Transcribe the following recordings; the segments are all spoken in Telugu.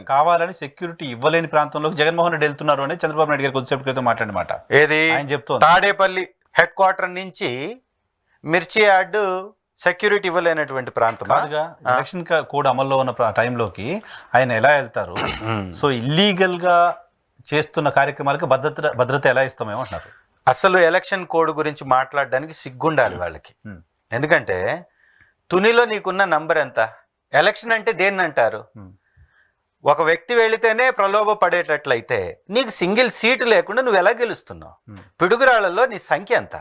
కావాలని సెక్యూరిటీ ఇవ్వలేని ప్రాంతంలోకి జగన్మోహన్ రెడ్డి వెళ్తున్నారు అని చంద్రబాబు నాయుడు గారు కొద్దిసేపు క్రితం మాట్లాడినమాట. ఏది ఆయన చెప్తూ తాడేపల్లి హెడ్ క్వార్టర్ నుంచి మిర్చి యార్డ్ సెక్యూరిటీ ఇవ్వలేనటువంటి ప్రాంతం కాదుగా. ఎలక్షన్ కోడ్ అమల్లో ఉన్న టైంలోకి ఆయన ఎలా వెళ్తారు? సో ఇల్లీగల్ గా చేస్తున్న కార్యక్రమాలకు భద్రత ఎలా ఇస్తామేమంటున్నారు? అసలు ఎలక్షన్ కోడ్ గురించి మాట్లాడడానికి సిగ్గుండాలి వాళ్ళకి. ఎందుకంటే తునిలో నీకున్న నంబర్ ఎంత? ఎలక్షన్ అంటే దేన్ని అంటారు? ఒక వ్యక్తి వెళితేనే ప్రలోభ పడేటట్లయితే నీకు సింగిల్ సీటు లేకుండా నువ్వు ఎలా గెలుస్తున్నావు? పిడుగురాళ్లలో నీ సంఖ్య ఎంత?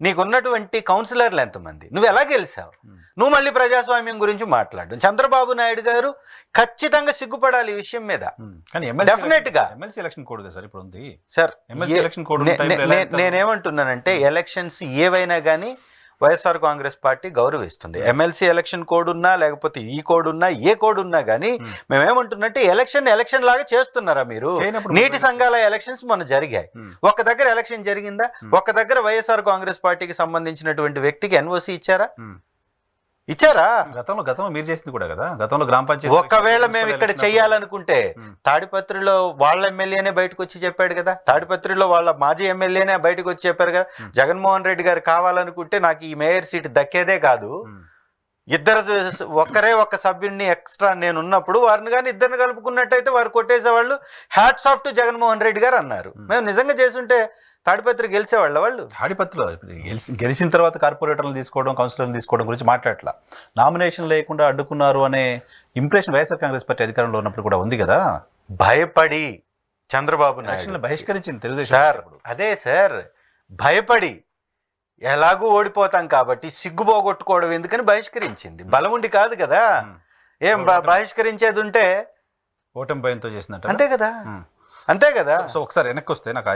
నీకున్నటువంటి కౌన్సిలర్లు ఎంతమంది? నువ్వు ఎలా గెలిచావు? నువ్వు మళ్ళీ ప్రజాస్వామ్యం గురించి మాట్లాడు. చంద్రబాబు నాయుడు గారు ఖచ్చితంగా సిగ్గుపడాలి ఈ విషయం మీద. డెఫినెట్ గా ఎమ్మెల్సీ ఎలక్షన్ కోడ్ సార్ ఇప్పుడు ఉంది సార్. ఎలక్షన్ కోడ్ నేనేమంటున్నానంటే ఎలక్షన్స్ ఏవైనా కానీ వైఎస్ఆర్ కాంగ్రెస్ పార్టీ గౌరవిస్తుంది. ఎమ్మెల్సీ ఎలక్షన్ కోడ్ ఉన్నా లేకపోతే ఈ కోడ్ ఉన్నా ఏ కోడ్ ఉన్నా కానీ మేమేమంటున్నట్టే ఎలక్షన్ లాగా చేస్తున్నారా మీరు? నీటి సంఘాల ఎలక్షన్స్ మొన్న జరిగాయి. ఒక దగ్గర ఎలక్షన్ జరిగిందా? ఒక దగ్గర వైఎస్ఆర్ కాంగ్రెస్ పార్టీకి సంబంధించినటువంటి వ్యక్తికి ఎన్ఓసి ఇచ్చారా? గతంలో మీరు చేసింది కూడా కదా. గతంలో గ్రామ పంచాయతీ ఒకవేళ మేము ఇక్కడ చెయ్యాలనుకుంటే తాడిపత్రిలో వాళ్ళ ఎమ్మెల్యేనే బయటకు వచ్చి చెప్పాడు కదా. తాడిపత్రిలో వాళ్ళ మాజీ ఎమ్మెల్యేనే బయటకు వచ్చి చెప్పారు కదా. జగన్మోహన్ రెడ్డి గారు కావాలనుకుంటే నాకు ఈ మేయర్ సీట్ దక్కేదే కాదు, ఒక్కరే ఒక సభ్యుడిని ఎక్స్ట్రా నేను ఉన్నప్పుడు వారిని కానీ ఇద్దరిని కలుపుకున్నట్టయితే వారు కొట్టేసేవాళ్ళు. Hats off to Jaganmohan Reddy garu అన్నారు. మేము నిజంగా చేస్తుంటే తాడిపత్రి గెలిచేవాళ్ళ వాళ్ళు. తాడిపత్రిలో గెలిచిన తర్వాత కార్పొరేటర్లు తీసుకోవడం, కౌన్సిలర్లు తీసుకోవడం గురించి మాట్లాడట్లా. నామినేషన్ లేకుండా అడ్డుకున్నారు అనే ఇంప్రెషన్ వైఎస్ఆర్ కాంగ్రెస్ పార్టీ అధికారంలో ఉన్నప్పుడు కూడా ఉంది కదా. భయపడి చంద్రబాబు నాయుడు బహిష్కరించింది తెలుగుదేశం సార్. అదే సార్, భయపడి ఎలాగూ ఓడిపోతాం కాబట్టి సిగ్గు పోగొట్టుకోవడం ఎందుకని బహిష్కరించింది. బలం ఉండి కాదు కదా. ఏం బహిష్కరించేది ఉంటే ఓటమి భయంతో చేసినట్టు అంతే కదా. సో ఒకసారి వెనక్కి వస్తే నాకు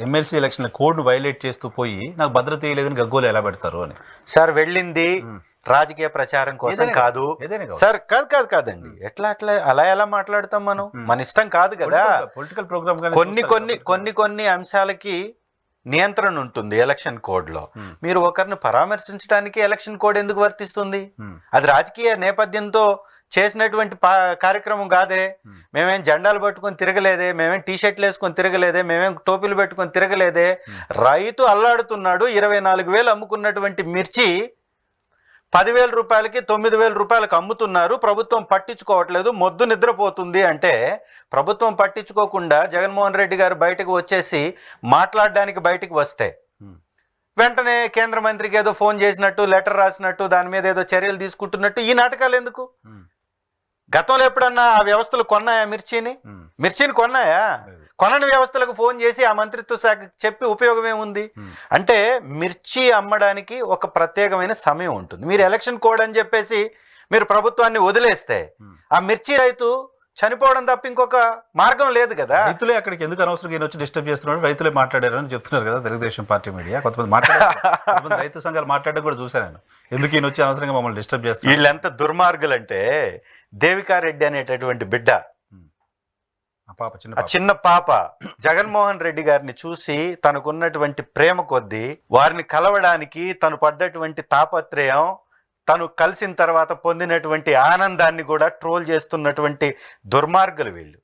ఎమ్మెల్సీ ఎలక్షన్ కోడ్ను వైలేట్ చేస్తూ పోయి నాకు భద్రత ఇవ్వలేదని గగ్గోలు ఎలా పెడతారు అని. సార్ వెళ్ళింది రాజకీయ ప్రచారం కోసం కాదు సార్. కాదండి. అలా ఎలా మాట్లాడతాం మనం? మన ఇష్టం కాదు కదా. పొలిటికల్ ప్రోగ్రామ్ కొన్ని అంశాలకి నియంత్రణ ఉంటుంది ఎలక్షన్ కోడ్ లో. మీరు ఒకరిని పరామర్శించడానికి ఎలక్షన్ కోడ్ ఎందుకు వర్తిస్తుంది? అది రాజకీయ నేపథ్యంతో చేసినటువంటి కార్యక్రమం కాదే. మేమేం జెండాలు పట్టుకొని తిరగలేదే, మేమేం టీషర్ట్లు వేసుకొని తిరగలేదే, మేమేం టోపీలు పెట్టుకొని తిరగలేదే. రైతు అల్లాడుతున్నాడు. 24,000 అమ్ముకున్నటువంటి మిర్చి 10,000 రూపాయలకి 9,000 రూపాయలకు అమ్ముతున్నారు. ప్రభుత్వం పట్టించుకోవట్లేదు, మొద్దు నిద్రపోతుంది అంటే ప్రభుత్వం పట్టించుకోకుండా జగన్మోహన్ రెడ్డి గారు బయటకు వచ్చేసి మాట్లాడడానికి బయటకు వస్తే వెంటనే కేంద్ర మంత్రికి ఏదో ఫోన్ చేసినట్టు, లెటర్ రాసినట్టు, దాని మీద ఏదో చర్యలు తీసుకుంటున్నట్టు ఈ నాటకాలు ఎందుకు? గతంలో ఎప్పుడన్నా ఆ వ్యవస్థలు కొన్నాయా? మిర్చిని కొన్నాయా? కొనని వ్యవస్థలకు ఫోన్ చేసి ఆ మంత్రిత్వ శాఖ చెప్పి ఉపయోగం ఏముంది? అంటే మిర్చి అమ్మడానికి ఒక ప్రత్యేకమైన సమయం ఉంటుంది. మీరు ఎలక్షన్ కోడ్ అని చెప్పేసి మీరు ప్రభుత్వాన్ని వదిలేస్తే ఆ మిర్చి రైతు చనిపోవడం తప్ప ఇంకొక మార్గం లేదు కదా. రైతులే అక్కడికి ఎందుకు అనవసరంగా ఈయన వచ్చి డిస్టర్బ్ చేస్తున్నారు? రైతులే మాట్లాడారని చెప్తున్నారు కదా తెలుగుదేశం పార్టీ మీడియా. కొంతమంది రైతు సంఘాలు మాట్లాడడం కూడా చూశాను నేను. ఎందుకు ఈయన వచ్చి అనవసరంగా మమ్మల్ని డిస్టర్బ్ చేస్తారు? వీళ్ళెంత దుర్మార్గులు అంటే దేవికారెడ్డి అనేటటువంటి బిడ్డ, చిన్న పాప జగన్మోహన్ రెడ్డి గారిని చూసి తనకున్నటువంటి ప్రేమ కొద్దీ వారిని కలవడానికి తను పడ్డటువంటి తాపత్రయం, తను కలిసిన తర్వాత పొందినటువంటి ఆనందాన్ని కూడా ట్రోల్ చేస్తున్నటువంటి దుర్మార్గులు వీళ్ళు.